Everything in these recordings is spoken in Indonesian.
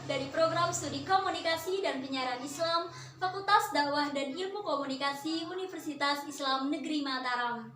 dari Program Studi Komunikasi dan Penyiaran Islam Fakultas Dakwah dan Ilmu Komunikasi Universitas Islam Negeri Mataram.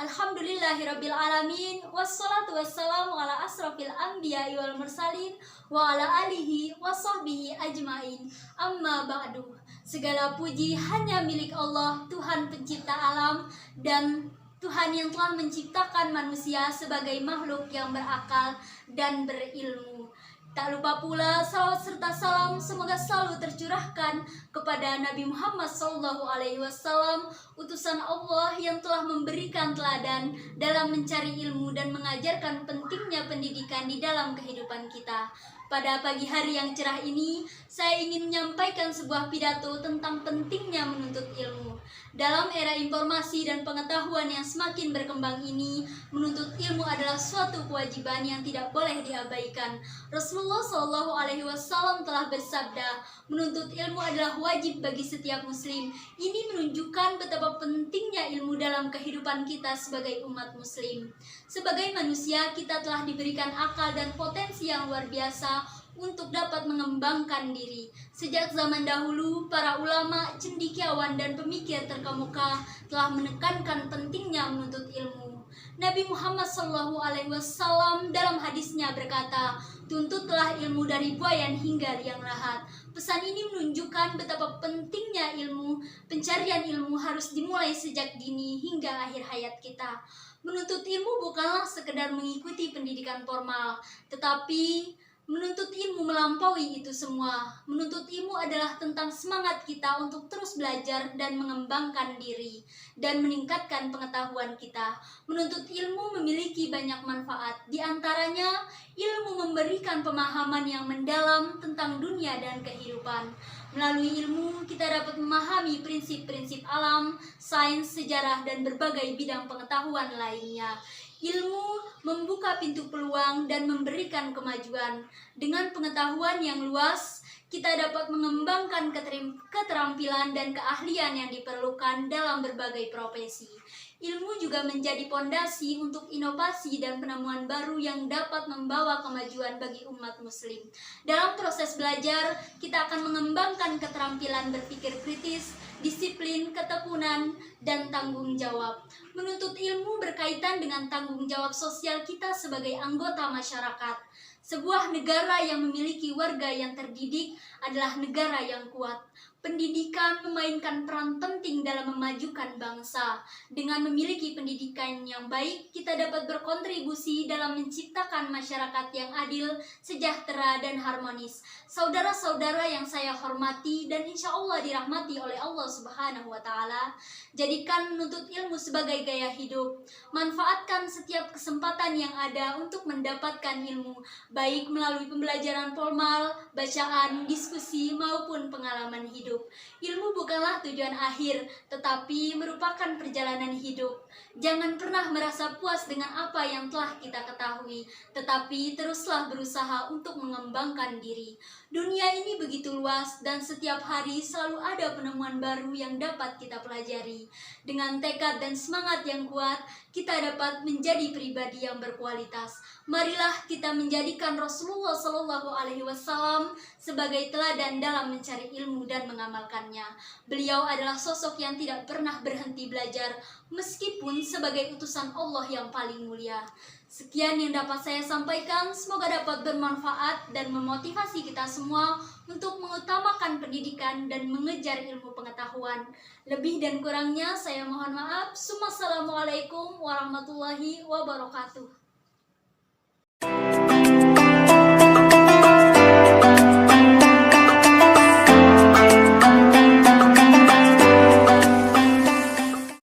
Alhamdulillahirabbil alamin, wassalatu wassalamu ala asrofil anbiya'i wal mursalin wa ala alihi washabbihi ajmain. Amma ba'du. Segala puji hanya milik Allah, Tuhan pencipta alam dan Tuhan yang telah menciptakan manusia sebagai makhluk yang berakal dan berilmu. Tak lupa pula salawat serta salam semoga selalu tercurahkan kepada Nabi Muhammad SAW, utusan Allah yang telah memberikan teladan dalam mencari ilmu dan mengajarkan pentingnya pendidikan di dalam kehidupan kita. Pada pagi hari yang cerah ini, saya ingin menyampaikan sebuah pidato tentang pentingnya menuntut ilmu. Dalam era informasi dan pengetahuan yang semakin berkembang ini, menuntut ilmu adalah suatu kewajiban yang tidak boleh diabaikan. Rasulullah SAW telah bersabda, menuntut ilmu adalah wajib bagi setiap muslim. Ini menunjukkan betapa pentingnya ilmu dalam kehidupan kita sebagai umat muslim. Sebagai manusia, kita telah diberikan akal dan potensi yang luar biasa untuk dapat mengembangkan diri. Sejak zaman dahulu, para ulama, cendekiawan, dan pemikir terkemuka telah menekankan pentingnya menuntut ilmu. Nabi Muhammad SAW dalam hadisnya berkata, tuntutlah ilmu dari buayan hingga liang lahat. Pesan ini menunjukkan betapa pentingnya ilmu. Pencarian ilmu harus dimulai sejak dini hingga akhir hayat kita. Menuntut ilmu bukanlah sekedar mengikuti pendidikan formal, tetapi menuntut ilmu melampaui itu semua. Menuntut ilmu adalah tentang semangat kita untuk terus belajar dan mengembangkan diri dan meningkatkan pengetahuan kita. Menuntut ilmu memiliki banyak manfaat. Di antaranya, ilmu memberikan pemahaman yang mendalam tentang dunia dan kehidupan. Melalui ilmu, kita dapat memahami prinsip-prinsip alam, sains, sejarah, dan berbagai bidang pengetahuan lainnya. Ilmu membuka pintu peluang dan memberikan kemajuan. Dengan pengetahuan yang luas, kita dapat mengembangkan keterampilan dan keahlian yang diperlukan dalam berbagai profesi. Ilmu juga menjadi pondasi untuk inovasi dan penemuan baru yang dapat membawa kemajuan bagi umat muslim. Dalam proses belajar, kita akan mengembangkan keterampilan berpikir kritis, disiplin, ketekunan, dan tanggung jawab. Menuntut ilmu berkaitan dengan tanggung jawab sosial kita sebagai anggota masyarakat. Sebuah negara yang memiliki warga yang terdidik adalah negara yang kuat. Pendidikan memainkan peran penting dalam memajukan bangsa. Dengan memiliki pendidikan yang baik, kita dapat berkontribusi dalam menciptakan masyarakat yang adil, sejahtera, dan harmonis. Saudara-saudara yang saya hormati dan insya Allah dirahmati oleh Allah Subhanahu wa Ta'ala, jadikan menuntut ilmu sebagai gaya hidup. Manfaatkan setiap kesempatan yang ada untuk mendapatkan ilmu, baik melalui pembelajaran formal, bacaan, diskusi, maupun pengalaman hidup. Ilmu bukanlah tujuan akhir, tetapi merupakan perjalanan hidup. Jangan pernah merasa puas dengan apa yang telah kita ketahui, tetapi teruslah berusaha untuk mengembangkan diri. Dunia ini begitu luas dan setiap hari selalu ada penemuan baru yang dapat kita pelajari. Dengan tekad dan semangat yang kuat, kita dapat menjadi pribadi yang berkualitas. Marilah kita menjadikan Rasulullah SAW sebagai teladan dalam mencari ilmu dan mengamalkannya. Beliau adalah sosok yang tidak pernah berhenti belajar, meskipun sebagai utusan Allah yang paling mulia. Sekian yang dapat saya sampaikan, semoga dapat bermanfaat dan memotivasi kita semua untuk mengutamakan pendidikan dan mengejar ilmu pengetahuan. Lebih dan kurangnya saya mohon maaf. Assalamualaikum warahmatullahi wabarakatuh.